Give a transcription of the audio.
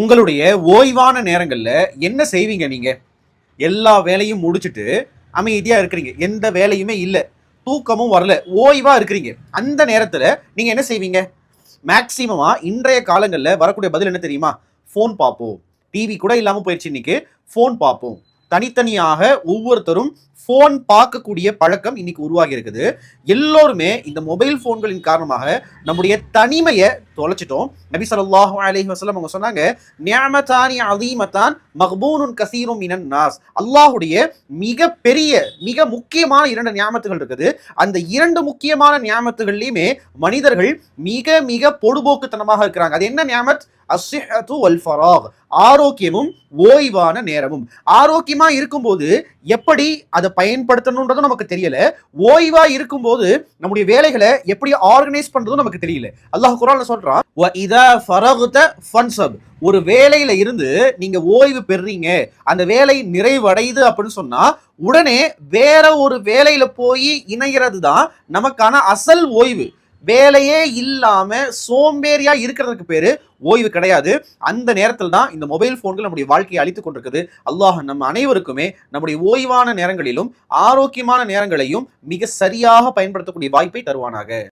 உங்களுடைய ஓய்வான நேரங்கள்ல என்ன செய்வீங்க நீங்க? எல்லா வேலையும் முடிச்சுட்டு அமைதியா இருக்கிறீங்க, எந்த வேலையுமே இல்ல, தூக்கமும் வரல, ஓய்வா இருக்கிறீங்க. அந்த நேரத்துல நீங்க என்ன செய்வீங்க? மேக்சிமமா இன்றைய காலங்கள்ல வரக்கூடிய பதில் என்ன தெரியுமா? போன் பார்ப்போம். டிவி கூட இல்லாம போயிடுச்சு இன்னைக்கு. போன் பார்ப்போம். தனித்தனியாக ஒவ்வொருத்தரும் போன் பார்க்கக்கூடிய பழக்கம் இன்னைக்கு உருவாகி இருக்குது. எல்லோருமே இந்த மொபைல் போன்களின் காரணமாக நம்முடைய தனிமையை தொலைச்சிட்டோம். நபி ஸல்லல்லாஹு அலைஹி வஸல்லம் அவங்க சொன்னாங்க, நிஅமதானி அதீமதான் மக்பூனுன் கஸீரும் மினன் நாஸ். அல்லாஹ்வுடைய மிக பெரிய மிக முக்கியமான இரண்டு நியாமத்துகள் இருக்குது. அந்த இரண்டு முக்கியமான நியாமத்துகள்லயுமே மனிதர்கள் மிக மிக பொடுபோக்குத்தனமாக இருக்கிறாங்க. அது என்ன நியாமத்? அஸ்ஸிஹ்ஹத்து வல் ஃபராக், ஆரோக்கியமும் ஓய்வான நேரமும். ஆரோக்கியமா இருக்கும்போது எப்படி அதை பயன்படுத்தணும்ன்றதும் நமக்கு தெரியல, ஓய்வா இருக்கும்போது நம்முடைய வேலைகளை எப்படி ஆர்கனைஸ் பண்றதும் நமக்கு தெரியல. அல்லாஹ் குர்ஆன்ல சொல்றான், வ இதா ஃபரக்த ஃபன்சப். ஒரு வேலையில இருந்து நீங்க ஓய்வு பெறுறீங்க, அந்த வேலை நிறைவடையுது அப்படின்னு சொன்னா உடனே வேற ஒரு வேலையில போய் இணைகிறது தான் நமக்கான அசல் ஓய்வு. வேலையே இல்லாம சோம்பேறியா இருக்கிறதுக்கு பேரு ஓய்வு கிடையாது. அந்த நேரத்தில் தான் இந்த மொபைல் போன்கள் நம்முடைய வாழ்க்கையை அழித்துக் கொண்டிருக்குது. அல்லாஹ் நம்ம அனைவருக்குமே நம்முடைய ஓய்வான நேரங்களிலும் ஆரோக்கியமான நேரங்களையும் மிக சரியாக பயன்படுத்தக்கூடிய வாய்ப்பை தருவானாக.